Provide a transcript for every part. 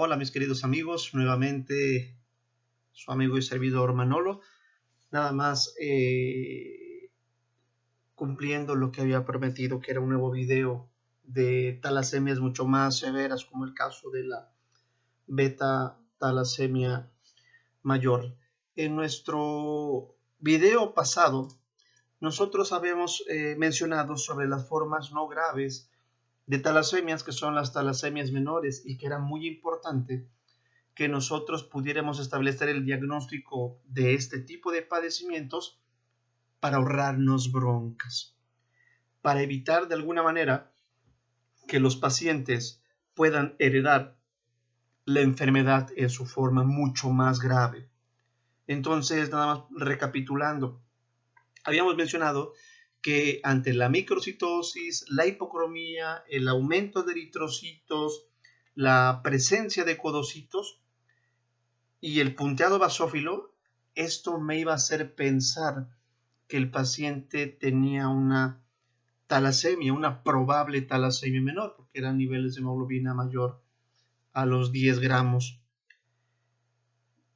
Hola mis queridos amigos, nuevamente su amigo y servidor Manolo, nada más cumpliendo lo que había prometido, que era un nuevo video de talasemias mucho más severas, como el caso de la beta talasemia mayor. En nuestro video pasado, nosotros habíamos mencionado sobre las formas no graves de talasemias, que son las talasemias menores, y que era muy importante que nosotros pudiéramos establecer el diagnóstico de este tipo de padecimientos para ahorrarnos broncas, para evitar de alguna manera que los pacientes puedan heredar la enfermedad en su forma mucho más grave. Entonces, nada más recapitulando, habíamos mencionado que ante la microcitosis, la hipocromía, el aumento de eritrocitos, la presencia de codocitos y el punteado basófilo, esto me iba a hacer pensar que el paciente tenía una talasemia, una probable talasemia menor, porque eran niveles de hemoglobina mayor a los 10 gramos.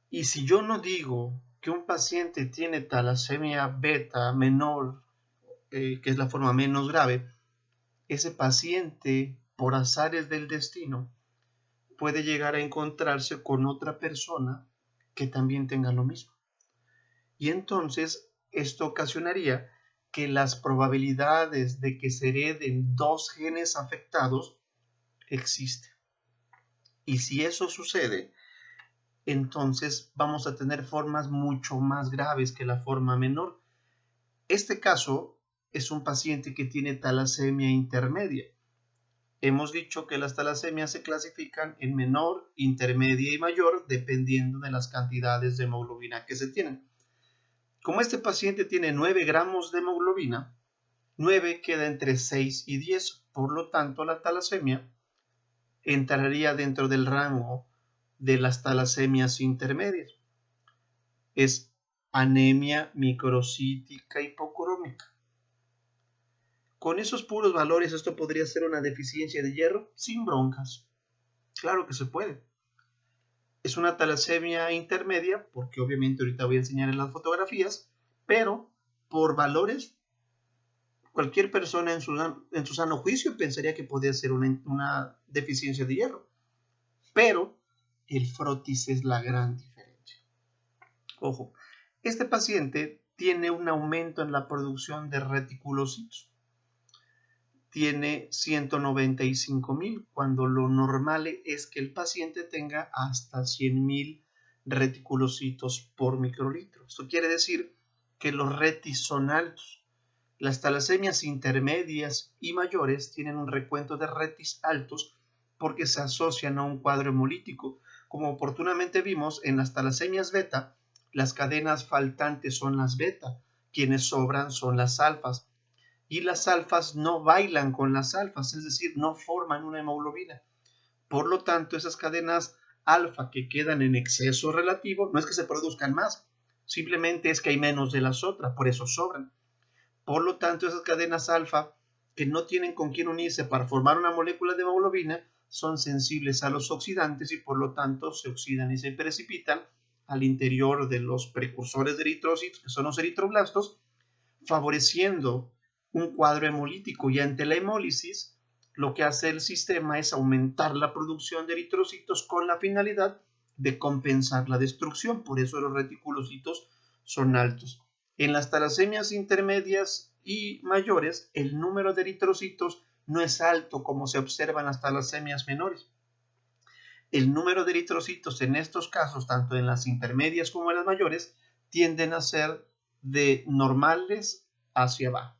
Y si yo no digo que un paciente tiene talasemia beta menor, que es la forma menos grave, ese paciente, por azares del destino, puede llegar a encontrarse con otra persona que también tenga lo mismo. Y entonces esto ocasionaría que las probabilidades de que se hereden dos genes afectados existen. Y si eso sucede, entonces vamos a tener formas mucho más graves que la forma menor. Este caso es un paciente que tiene talasemia intermedia. Hemos dicho que las talasemias se clasifican en menor, intermedia y mayor dependiendo de las cantidades de hemoglobina que se tienen. Como este paciente tiene 9 gramos de hemoglobina, 9 queda entre 6 y 10, por lo tanto la talasemia entraría dentro del rango de las talasemias intermedias. Es anemia microcítica hipocrómica. Con esos puros valores, ¿esto podría ser una deficiencia de hierro? Sin broncas. Claro que se puede. Es una talasemia intermedia, porque obviamente ahorita voy a enseñar en las fotografías, pero por valores, cualquier persona en su sano juicio pensaría que podría ser una deficiencia de hierro. Pero el frotis es la gran diferencia. Ojo, este paciente tiene un aumento en la producción de reticulocitos. Tiene 195,000, cuando lo normal es que el paciente tenga hasta 100,000 reticulocitos por microlitro. Esto quiere decir que los retis son altos. Las talasemias intermedias y mayores tienen un recuento de retis altos porque se asocian a un cuadro hemolítico. Como oportunamente vimos, en las talasemias beta, las cadenas faltantes son las beta, quienes sobran son las alfas. Y las alfas no bailan con las alfas, es decir, no forman una hemoglobina. Por lo tanto, esas cadenas alfa que quedan en exceso relativo, no es que se produzcan más, simplemente es que hay menos de las otras, por eso sobran. Por lo tanto, esas cadenas alfa que no tienen con quién unirse para formar una molécula de hemoglobina son sensibles a los oxidantes y por lo tanto se oxidan y se precipitan al interior de los precursores de eritrocitos, que son los eritroblastos, favoreciendo un cuadro hemolítico, y ante la hemólisis lo que hace el sistema es aumentar la producción de eritrocitos con la finalidad de compensar la destrucción. Por eso los reticulocitos son altos. En las talasemias intermedias y mayores, el número de eritrocitos no es alto como se observa en las talasemias menores. El número de eritrocitos en estos casos, tanto en las intermedias como en las mayores, tienden a ser de normales hacia abajo.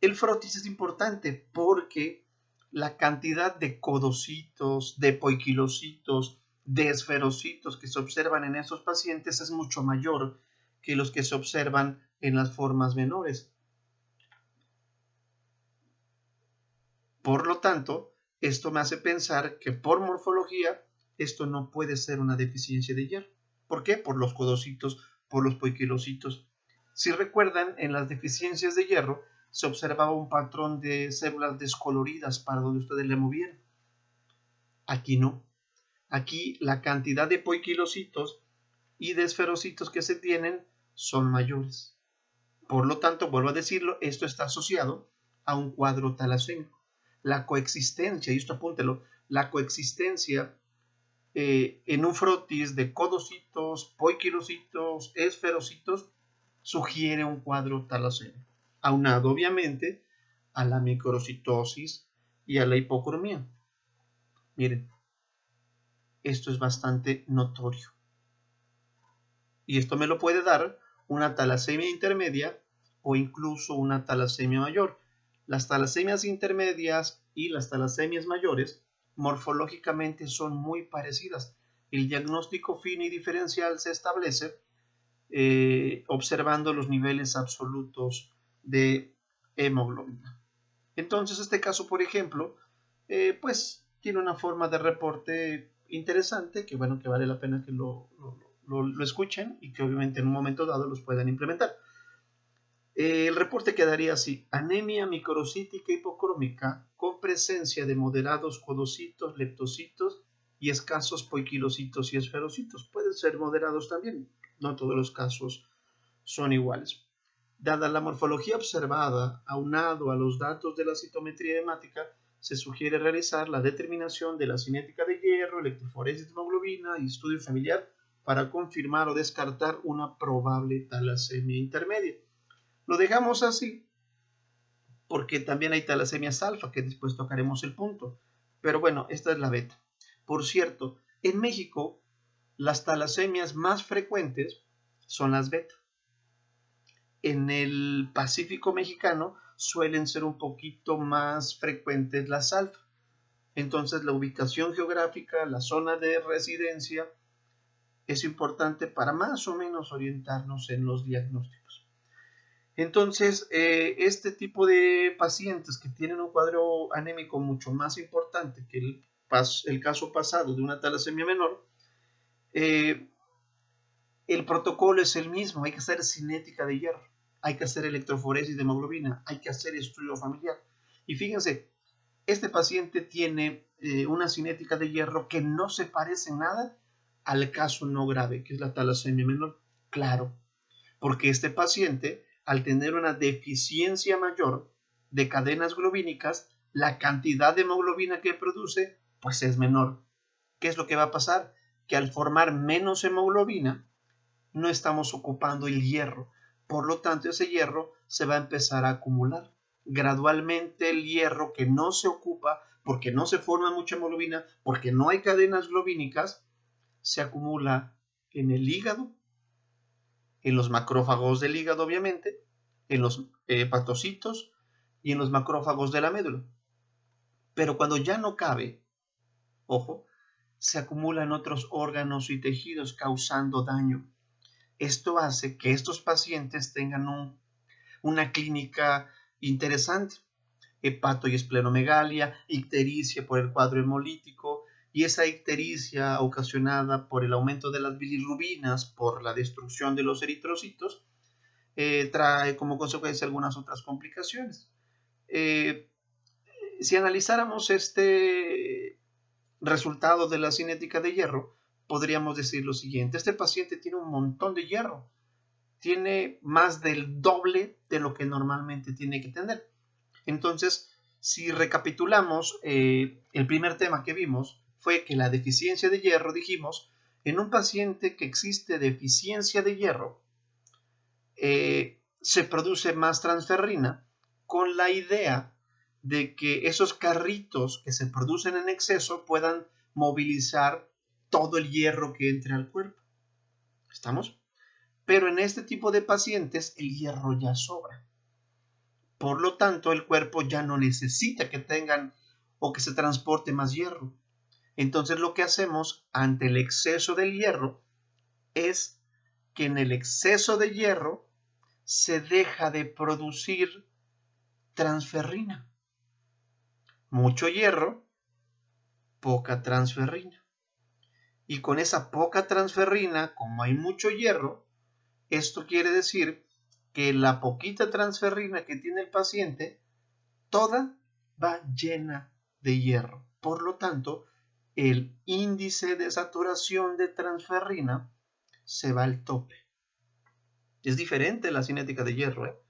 El frotis es importante porque la cantidad de codocitos, de poiquilocitos, de esferocitos que se observan en esos pacientes es mucho mayor que los que se observan en las formas menores. Por lo tanto, esto me hace pensar que por morfología esto no puede ser una deficiencia de hierro. ¿Por qué? Por los codocitos, por los poiquilocitos. Si recuerdan, en las deficiencias de hierro se observaba un patrón de células descoloridas para donde ustedes le movieran. Aquí no. Aquí la cantidad de poiquilocitos y de esferocitos que se tienen son mayores. Por lo tanto, vuelvo a decirlo, esto está asociado a un cuadro talasémico. La coexistencia, y esto apúntelo, la coexistencia en un frotis de codocitos, poiquilocitos, esferocitos, sugiere un cuadro talasémico, aunado obviamente a la microcitosis y a la hipocromía. Miren, esto es bastante notorio. Y esto me lo puede dar una talasemia intermedia o incluso una talasemia mayor. Las talasemias intermedias y las talasemias mayores morfológicamente son muy parecidas. El diagnóstico fino y diferencial se establece observando los niveles absolutos de hemoglobina. Entonces, este caso, por ejemplo, pues tiene una forma de reporte interesante que, bueno, que vale la pena que lo escuchen y que obviamente en un momento dado los puedan implementar. El reporte quedaría así: anemia microcítica hipocrómica con presencia de moderados codocitos, leptocitos y escasos poiquilocitos y esferocitos. Pueden ser moderados también, no todos los casos son iguales. Dada la morfología observada, aunado a los datos de la citometría hemática, se sugiere realizar la determinación de la cinética de hierro, electroforesis de hemoglobina y estudio familiar para confirmar o descartar una probable talasemia intermedia. Lo dejamos así porque también hay talasemias alfa, que después tocaremos el punto. Pero bueno, esta es la beta. Por cierto, en México las talasemias más frecuentes son las beta. En el Pacífico mexicano suelen ser un poquito más frecuentes las alfa. Entonces la ubicación geográfica, la zona de residencia es importante para más o menos orientarnos en los diagnósticos. Entonces, este tipo de pacientes que tienen un cuadro anémico mucho más importante que el caso pasado de una talasemia menor, el protocolo es el mismo. Hay que hacer cinética de hierro, hay que hacer electroforesis de hemoglobina, hay que hacer estudio familiar. Y fíjense, este paciente tiene una cinética de hierro que no se parece en nada al caso no grave, que es la talasemia menor. Claro, porque este paciente, al tener una deficiencia mayor de cadenas globínicas, la cantidad de hemoglobina que produce pues es menor. ¿Qué es lo que va a pasar? Que al formar menos hemoglobina, no estamos ocupando el hierro. Por lo tanto, ese hierro se va a empezar a acumular. Gradualmente el hierro que no se ocupa, porque no se forma mucha hemoglobina, porque no hay cadenas globínicas, se acumula en el hígado, en los macrófagos del hígado obviamente, en los hepatocitos y en los macrófagos de la médula. Pero cuando ya no cabe, ojo, se acumula en otros órganos y tejidos causando daño. Esto hace que estos pacientes tengan una clínica interesante: hepato y esplenomegalia, ictericia por el cuadro hemolítico, y esa ictericia ocasionada por el aumento de las bilirrubinas por la destrucción de los eritrocitos trae como consecuencia algunas otras complicaciones. Si analizáramos este resultado de la cinética de hierro, podríamos decir lo siguiente: este paciente tiene un montón de hierro, tiene más del doble de lo que normalmente tiene que tener. Entonces, si recapitulamos, el primer tema que vimos fue que la deficiencia de hierro, dijimos, en un paciente que existe deficiencia de hierro, se produce más transferrina con la idea de que esos carritos que se producen en exceso puedan movilizar todo el hierro que entre al cuerpo. ¿Estamos? Pero en este tipo de pacientes el hierro ya sobra. Por lo tanto, el cuerpo ya no necesita que tengan o que se transporte más hierro. Entonces, lo que hacemos ante el exceso del hierro es que en el exceso de hierro se deja de producir transferrina. Mucho hierro, poca transferrina. Y con esa poca transferrina, como hay mucho hierro, esto quiere decir que la poquita transferrina que tiene el paciente, toda va llena de hierro. Por lo tanto, el índice de saturación de transferrina se va al tope. Es diferente la cinética de hierro,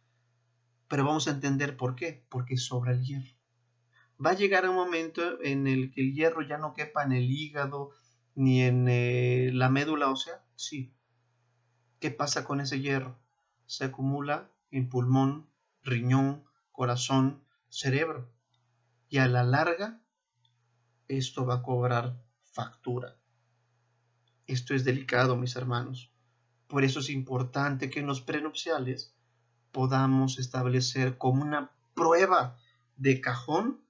pero vamos a entender por qué. Porque sobra el hierro. Va a llegar un momento en el que el hierro ya no quepa en el hígado ni en la médula ósea. Sí. ¿Qué pasa con ese hierro? Se acumula en pulmón, riñón, corazón, cerebro. Y a la larga, esto va a cobrar factura. Esto es delicado, mis hermanos. Por eso es importante que en los prenupciales podamos establecer como una prueba de cajón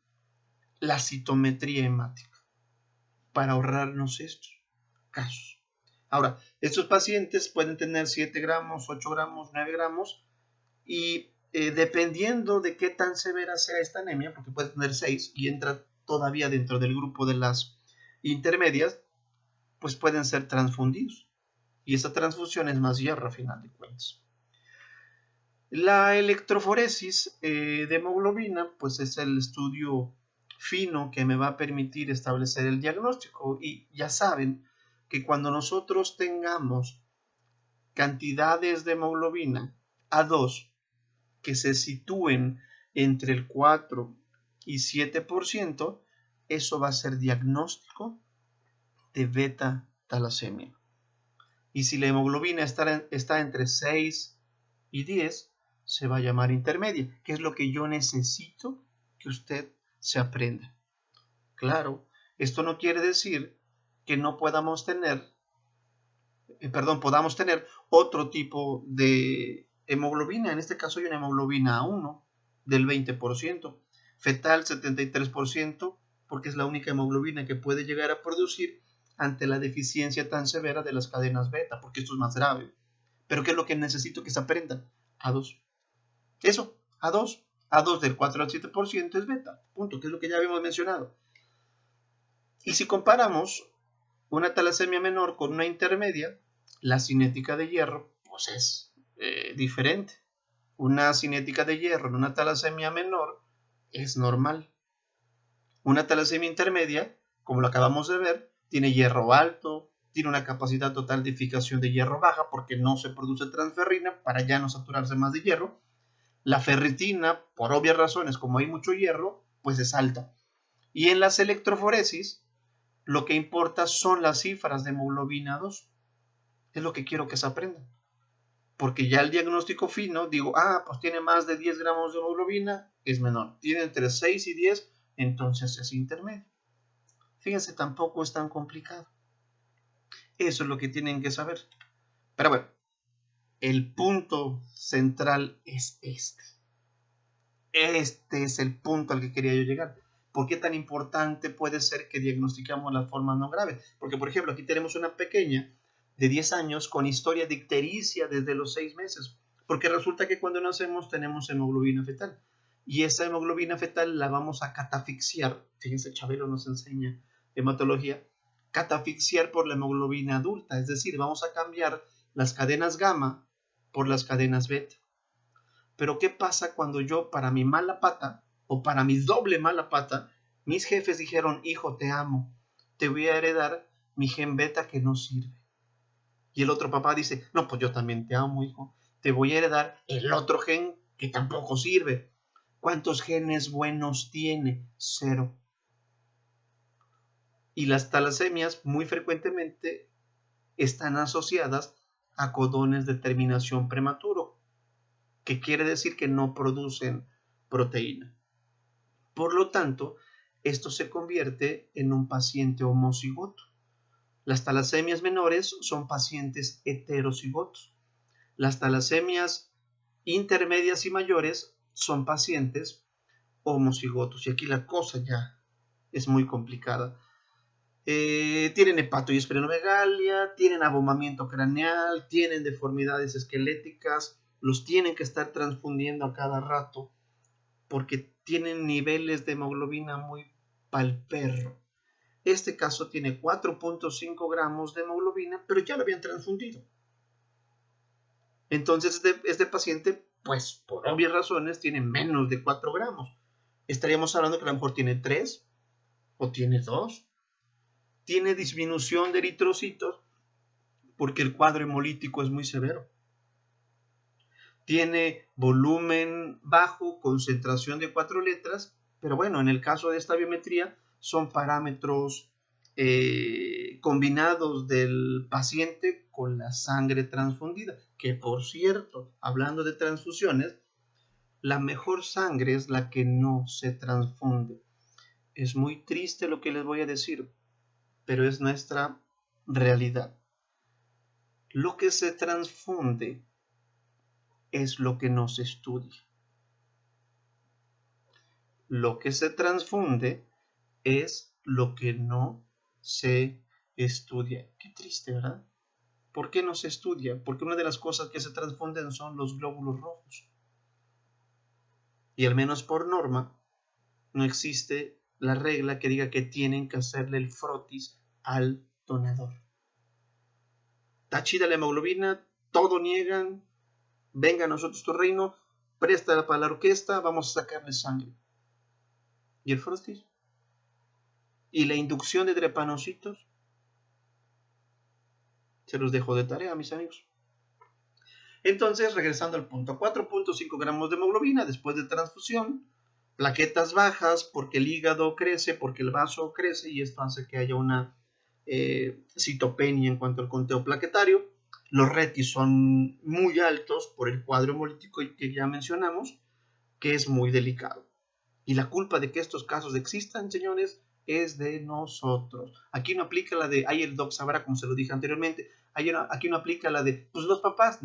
la citometría hemática para ahorrarnos estos casos. Ahora, estos pacientes pueden tener 7 gramos, 8 gramos, 9 gramos y dependiendo de qué tan severa sea esta anemia, porque puede tener 6 y entra todavía dentro del grupo de las intermedias, pues pueden ser transfundidos. Y esa transfusión es más hierro a final de cuentas. La electroforesis de hemoglobina, pues es el estudio fino que me va a permitir establecer el diagnóstico. Y ya saben que cuando nosotros tengamos cantidades de hemoglobina A2 que se sitúen entre el 4 y 7%, eso va a ser diagnóstico de beta talasemia. Y si la hemoglobina está entre 6 y 10, se va a llamar intermedia, que es lo que yo necesito que usted se aprenda. Claro, esto no quiere decir que no podamos tener otro tipo de hemoglobina. En este caso hay una hemoglobina A1 del 20%, fetal 73%, porque es la única hemoglobina que puede llegar a producir ante la deficiencia tan severa de las cadenas beta, porque esto es más grave. Pero ¿qué es lo que necesito que se aprenda? A2. Eso, A2. A2 del 4 al 7% es beta, punto, que es lo que ya habíamos mencionado. Y si comparamos una talasemia menor con una intermedia, la cinética de hierro pues es diferente. Una cinética de hierro en una talasemia menor es normal. Una talasemia intermedia, como lo acabamos de ver, tiene hierro alto, tiene una capacidad total de fijación de hierro baja porque no se produce transferrina para ya no saturarse más de hierro. La ferritina, por obvias razones, como hay mucho hierro, pues es alta. Y en las electroforesis, lo que importa son las cifras de hemoglobina 2. Es lo que quiero que se aprendan. Porque ya el diagnóstico fino, digo, pues tiene más de 10 gramos de hemoglobina, es menor. Tiene entre 6 y 10, entonces es intermedio. Fíjense, tampoco es tan complicado. Eso es lo que tienen que saber. Pero bueno, el punto central es este. Este es el punto al que quería yo llegar. ¿Por qué tan importante puede ser que diagnosticamos las formas no graves? Porque, por ejemplo, aquí tenemos una pequeña de 10 años con historia de ictericia desde los 6 meses. Porque resulta que cuando nacemos tenemos hemoglobina fetal. Y esa hemoglobina fetal la vamos a catafixiar. Fíjense, Chabelo nos enseña hematología. Catafixiar por la hemoglobina adulta. Es decir, vamos a cambiar las cadenas gamma por las cadenas beta. Pero ¿qué pasa cuando yo, para mi mala pata, o para mi doble mala pata, mis jefes dijeron, hijo, te amo, te voy a heredar mi gen beta que no sirve? Y el otro papá dice, no, pues yo también te amo, hijo, te voy a heredar el otro gen que tampoco sirve. ¿Cuántos genes buenos tiene? 0. Y las talasemias muy frecuentemente están asociadas a codones de terminación prematuro, que quiere decir que no producen proteína. Por lo tanto, esto se convierte en un paciente homocigoto. Las talasemias menores son pacientes heterocigotos. Las talasemias intermedias y mayores son pacientes homocigotos. Y aquí la cosa ya es muy complicada. Tienen hepato y esplenomegalia, tienen abombamiento craneal, tienen deformidades esqueléticas, los tienen que estar transfundiendo a cada rato porque tienen niveles de hemoglobina muy pal perro. Este caso tiene 4.5 gramos de hemoglobina, pero ya lo habían transfundido. Entonces este paciente, pues por obvias razones, tiene menos de 4 gramos. Estaríamos hablando que a lo mejor tiene 3 o tiene 2. tiene disminución de eritrocitos porque el cuadro hemolítico es muy severo. Tiene volumen bajo, concentración de 4 letras, pero bueno, en el caso de esta biometría son parámetros combinados del paciente con la sangre transfundida, que por cierto, hablando de transfusiones, la mejor sangre es la que no se transfunde. Es muy triste lo que les voy a decir, pero es nuestra realidad. Lo que se transfunde es lo que no se estudia. Lo que se transfunde es lo que no se estudia. Qué triste, ¿verdad? ¿Por qué no se estudia? Porque una de las cosas que se transfunden son los glóbulos rojos. Y al menos por norma, no existe la regla que diga que tienen que hacerle el frotis al donador. Está chida la hemoglobina, todo niegan, venga a nosotros tu reino, préstala para la orquesta, vamos a sacarle sangre. ¿Y el frotis? ¿Y la inducción de drepanocitos? Se los dejo de tarea, mis amigos. Entonces, regresando al punto, 4.5 gramos de hemoglobina después de transfusión, plaquetas bajas porque el hígado crece, porque el vaso crece y esto hace que haya una citopenia en cuanto al conteo plaquetario. Los retis son muy altos por el cuadro hemolítico que ya mencionamos, que es muy delicado. Y la culpa de que estos casos existan, señores, es de nosotros. Aquí no aplica la de, ay, el doc sabrá, como se lo dije anteriormente, aquí no aplica la de, pues los papás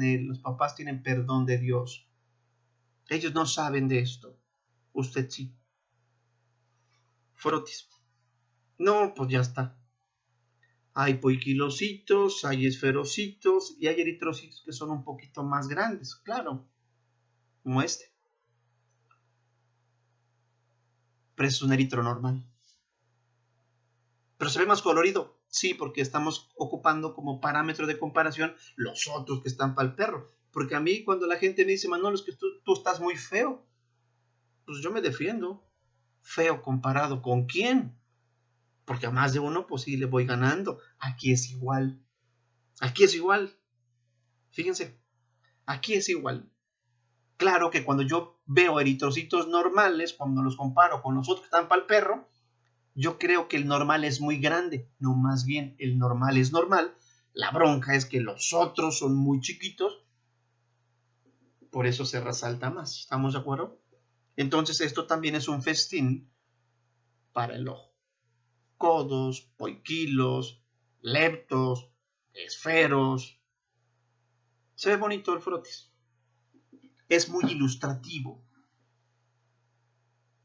tienen perdón de Dios. Ellos no saben de esto. Usted sí. Frotis. No, pues ya está. Hay poiquilocitos, hay esferocitos y hay eritrocitos que son un poquito más grandes, claro, como este. Pero es un eritro normal. Pero se ve más colorido. Sí, porque estamos ocupando como parámetro de comparación los otros que están para el perro. Porque a mí cuando la gente me dice, Manolo, es que tú estás muy feo, pues yo me defiendo. ¿Feo comparado con quién? Porque a más de uno, pues sí, le voy ganando. Aquí es igual. Aquí es igual. Fíjense, aquí es igual. Claro que cuando yo veo eritrocitos normales, cuando los comparo con los otros que están para el perro, yo creo que el normal es muy grande. No, más bien, el normal es normal. La bronca es que los otros son muy chiquitos. Por eso se resalta más. ¿Estamos de acuerdo? Entonces esto también es un festín para el ojo. Codos, poiquilos, leptos, esferos. Se ve bonito el frotis. Es muy ilustrativo.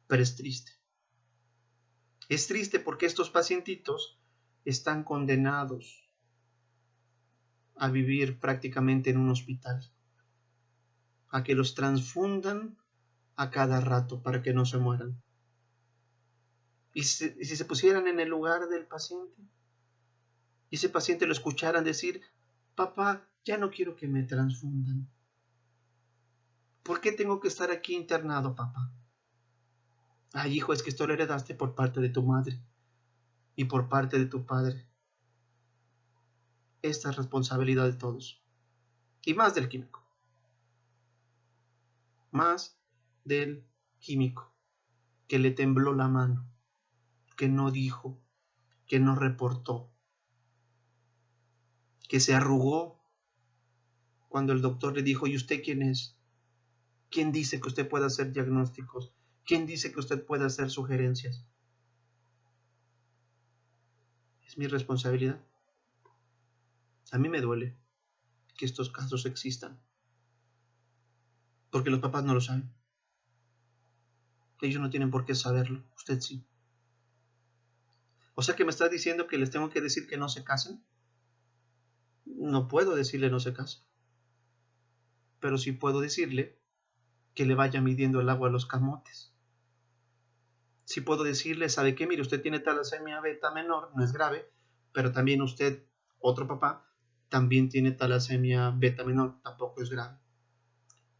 Pero es triste. Es triste porque estos pacientitos están condenados a vivir prácticamente en un hospital. A que los transfundan a cada rato para que no se mueran. ¿Y si se pusieran en el lugar del paciente? Y ese paciente lo escucharan decir, papá, ya no quiero que me transfundan. ¿Por qué tengo que estar aquí internado, papá? Ay, hijo, es que esto lo heredaste por parte de tu madre y por parte de tu padre. Esta es responsabilidad de todos. Y más del químico. Más del químico, que le tembló la mano, que no dijo, que no reportó, que se arrugó cuando el doctor le dijo, ¿y usted quién es? ¿Quién dice que usted puede hacer diagnósticos? ¿Quién dice que usted puede hacer sugerencias? Es mi responsabilidad. A mí me duele que estos casos existan, porque los papás no lo saben. Ellos no tienen por qué saberlo, usted sí. O sea que me está diciendo que les tengo que decir que no se casen. No puedo decirle no se casen, pero sí puedo decirle que le vaya midiendo el agua a los camotes. Sí puedo decirle, ¿sabe qué? Mire, usted tiene talasemia beta menor, no es grave, pero también usted, otro papá, también tiene talasemia beta menor, tampoco es grave.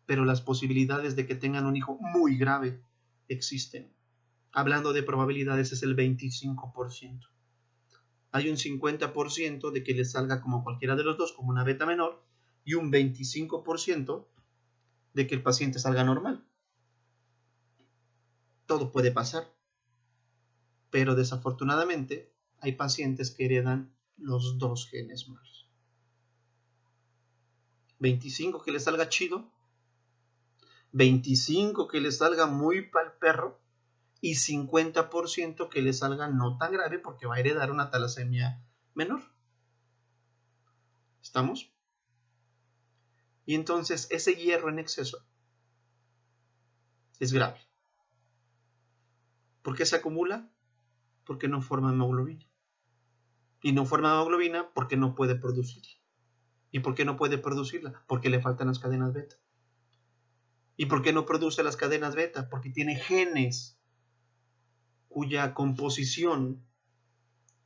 Pero las posibilidades de que tengan un hijo muy grave existen. Hablando de probabilidades, es el 25%. hay un 50% de que le salga como cualquiera de los dos, como una beta menor, y un 25% de que el paciente salga normal. Todo puede pasar, pero desafortunadamente hay pacientes que heredan los dos genes malos. 25 que le salga chido, 25 que le salga muy pa'l perro, y 50% que le salga no tan grave porque va a heredar una talasemia menor. ¿Estamos? Y entonces ese hierro en exceso es grave. ¿Por qué se acumula? Porque no forma hemoglobina. Y no forma hemoglobina porque no puede producirla. ¿Y por qué no puede producirla? Porque le faltan las cadenas beta. ¿Y por qué no produce las cadenas beta? Porque tiene genes cuya composición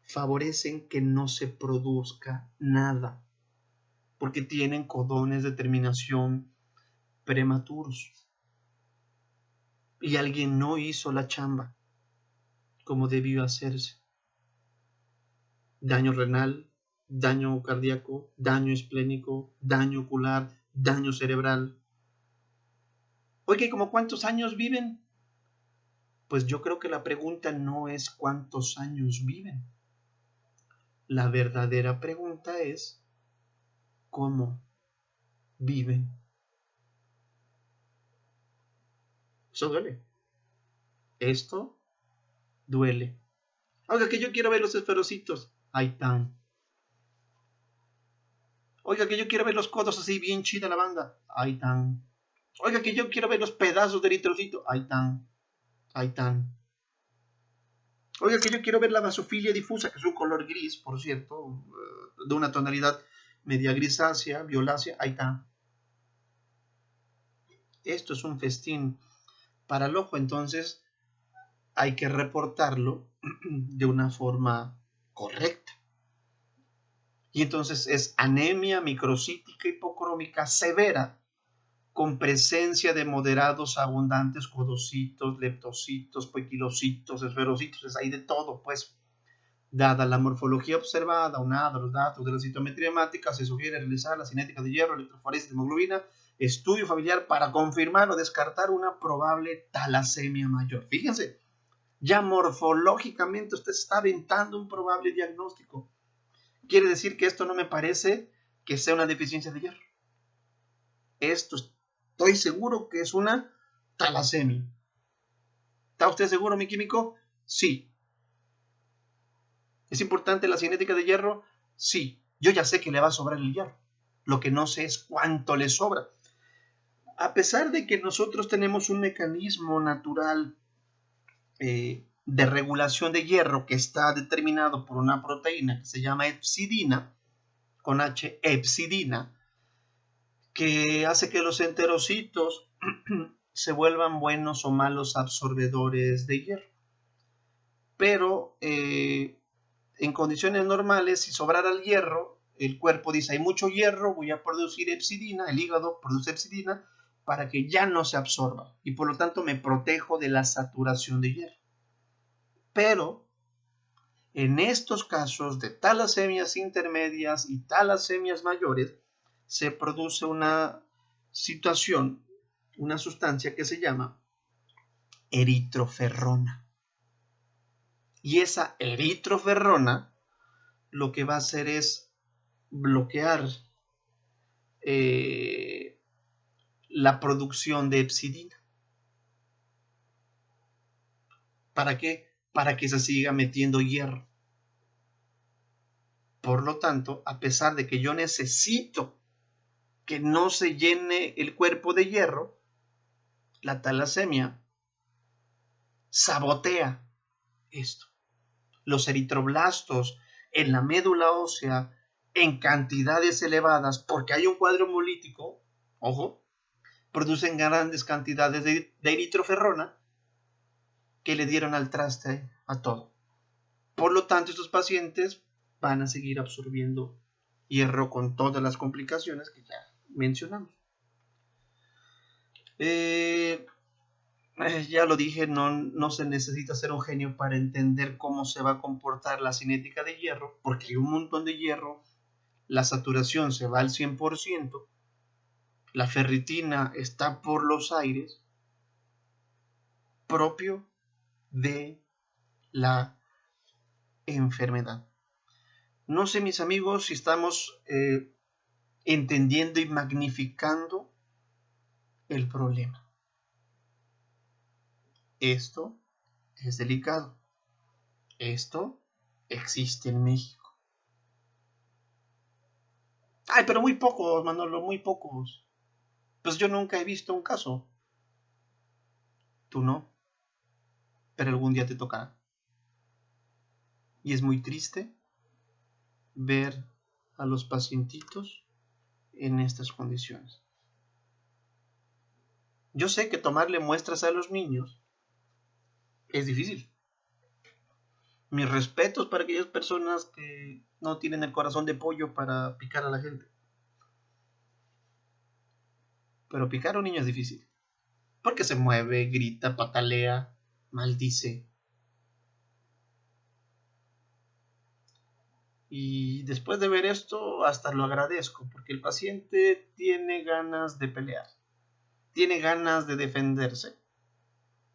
favorecen que no se produzca nada. Porque tienen codones de terminación prematuros. Y alguien no hizo la chamba como debió hacerse. Daño renal, daño cardíaco, daño esplénico, daño ocular, daño cerebral. Oye, ¿cómo cuántos años viven? Pues yo creo que la pregunta no es cuántos años viven. La verdadera pregunta es cómo viven. Eso duele. Esto duele. Oiga, que yo quiero ver los esferocitos. Ahí están. Oiga, que yo quiero ver los codos así bien chida la banda. Ahí están. Oiga, que yo quiero ver los pedazos de eritrocito. Ahí están. Ahí están. Oiga, que yo quiero ver la basofilia difusa, que es un color gris, por cierto, de una tonalidad media grisácea, violácea. Ahí está. Esto es un festín para el ojo, entonces hay que reportarlo de una forma correcta. Y entonces es anemia microcítica hipocrómica severa con presencia de moderados abundantes codocitos, leptocitos, poiquilocitos, esferocitos, hay de todo, pues. Dada la morfología observada, aunado a los datos de la citometría hemática, se sugiere realizar la cinética de hierro, electroforesis de hemoglobina, estudio familiar para confirmar o descartar una probable talasemia mayor. Fíjense, ya morfológicamente usted está aventando un probable diagnóstico. Quiere decir que esto no me parece que sea una deficiencia de hierro. Esto estoy seguro que es una talasemia. ¿Está usted seguro, mi químico? Sí. ¿Es importante la cinética de hierro? Sí. Yo ya sé que le va a sobrar el hierro. Lo que no sé es cuánto le sobra. A pesar de que nosotros tenemos un mecanismo natural de regulación de hierro que está determinado por una proteína que se llama hepcidina, con H, hepcidina, que hace que los enterocitos se vuelvan buenos o malos absorbedores de hierro. Pero en condiciones normales, si sobrara el hierro, el cuerpo dice, hay mucho hierro, voy a producir hepcidina, el hígado produce hepcidina para que ya no se absorba y por lo tanto me protejo de la saturación de hierro. Pero en estos casos de talasemias intermedias y talasemias mayores, se produce una situación, una sustancia que se llama eritroferrona. Y esa eritroferrona lo que va a hacer es bloquear la producción de hepcidina. ¿Para qué? Para que se siga metiendo hierro. Por lo tanto, a pesar de que yo necesito que no se llene el cuerpo de hierro, la talasemia sabotea esto. Los eritroblastos en la médula ósea en cantidades elevadas, porque hay un cuadro hemolítico, ojo, producen grandes cantidades de eritroferrona que le dieron al traste a todo. Por lo tanto, estos pacientes van a seguir absorbiendo hierro con todas las complicaciones que ya mencionamos. Ya lo dije, no se necesita ser un genio para entender cómo se va a comportar la cinética de hierro, porque hay un montón de hierro, la saturación se va al 100%, la ferritina está por los aires, propio de la enfermedad. No sé, mis amigos, si estamos entendiendo y magnificando el problema. Esto es delicado. Esto existe en México. Ay, pero muy pocos, Manolo, muy pocos. Pues yo nunca he visto un caso. Tú no, pero algún día te tocará. Y es muy triste ver a los pacientitos en estas condiciones. Yo sé que tomarle muestras a los niños es difícil. Mis respetos para aquellas personas que no tienen el corazón de pollo para picar a la gente. Pero picar a un niño es difícil. Porque se mueve, grita, patalea, maldice. Y después de ver esto, hasta lo agradezco, porque el paciente tiene ganas de pelear, tiene ganas de defenderse,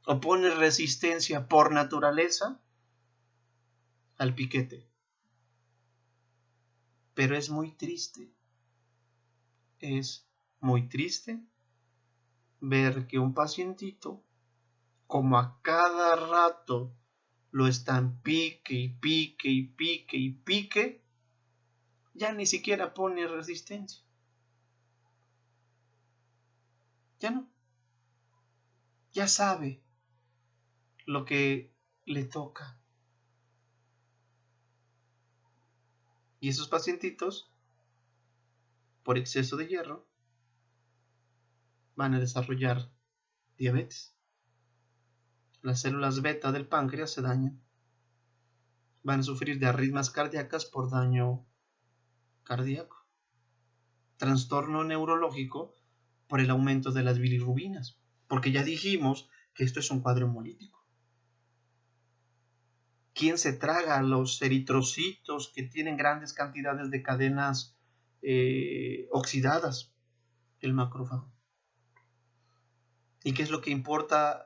opone resistencia por naturaleza al piquete. Pero es muy triste ver que un pacientito, como a cada rato lo están pique y pique y pique y pique, ya ni siquiera pone resistencia. Ya no. Ya sabe lo que le toca. Y esos pacientitos, por exceso de hierro, van a desarrollar diabetes. Las células beta del páncreas se dañan. Van a sufrir de arritmias cardíacas por daño cardíaco. Trastorno neurológico por el aumento de las bilirrubinas. Porque ya dijimos que esto es un cuadro hemolítico. ¿Quién se traga los eritrocitos que tienen grandes cantidades de cadenas oxidadas? El macrófago. ¿Y qué es lo que importa?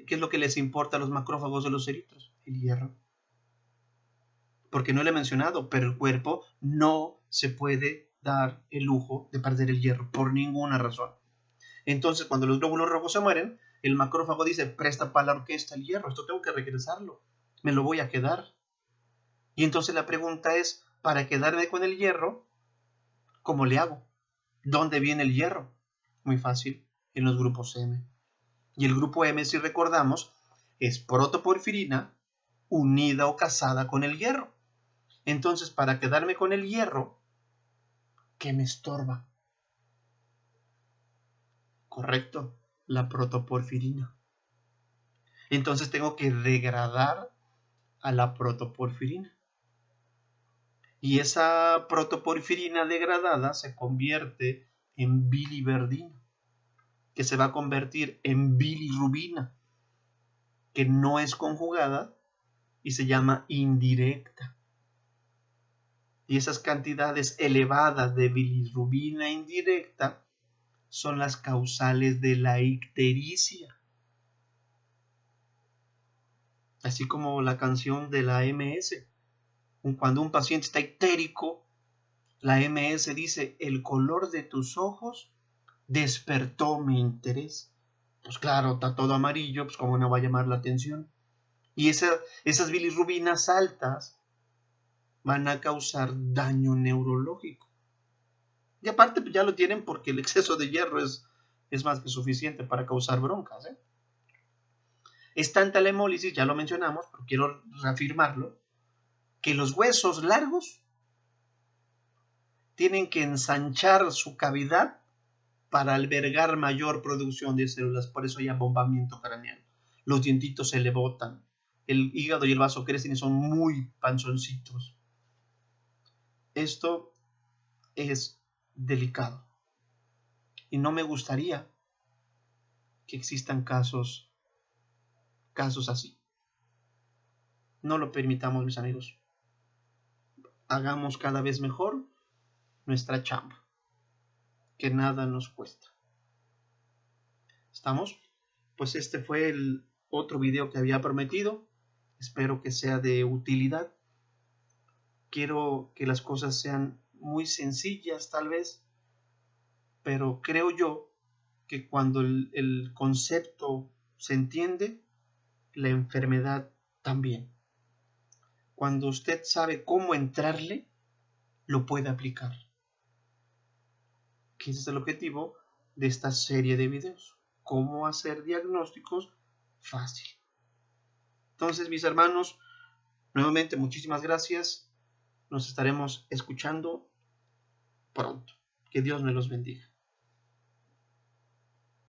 ¿Qué es lo que les importa a los macrófagos de los eritros? El hierro. Porque no le he mencionado, pero el cuerpo no se puede dar el lujo de perder el hierro por ninguna razón. Entonces, cuando los glóbulos rojos se mueren, el macrófago dice, presta para la orquesta el hierro, esto tengo que regresarlo, me lo voy a quedar. Y entonces la pregunta es, para quedarme con el hierro, ¿cómo le hago? ¿Dónde viene el hierro? Muy fácil, en los grupos M. Y el grupo M, si recordamos, es protoporfirina unida o casada con el hierro. Entonces, para quedarme con el hierro, ¿qué me estorba? Correcto, la protoporfirina. Entonces tengo que degradar a la protoporfirina. Y esa protoporfirina degradada se convierte en biliverdina, que se va a convertir en bilirrubina, que no es conjugada y se llama indirecta. Y esas cantidades elevadas de bilirrubina indirecta son las causales de la ictericia. Así como la canción de la MS. Cuando un paciente está ictérico, la MS dice, el color de tus ojos despertó mi interés. Pues claro, está todo amarillo, pues cómo no va a llamar la atención. Y esas bilirrubinas altas van a causar daño neurológico. Y aparte pues ya lo tienen porque el exceso de hierro es más que suficiente para causar broncas. Es tanta la hemólisis, ya lo mencionamos, pero quiero reafirmarlo, que los huesos largos tienen que ensanchar su cavidad para albergar mayor producción de células, por eso hay abombamiento craneal. Los dientitos se le botan, el hígado y el vaso crecen y son muy panzoncitos. Esto es delicado y no me gustaría que existan casos casos así. No lo permitamos, mis amigos. Hagamos cada vez mejor nuestra chamba, que nada nos cuesta. ¿Estamos? Pues este fue el otro video que había prometido. Espero que sea de utilidad. Quiero que las cosas sean muy sencillas tal vez, pero creo yo que cuando el concepto se entiende, la enfermedad también. Cuando usted sabe cómo entrarle, lo puede aplicar. Que ese es el objetivo de esta serie de videos. Cómo hacer diagnósticos fácil. Entonces, mis hermanos, nuevamente muchísimas gracias. Nos estaremos escuchando pronto. Que Dios me los bendiga.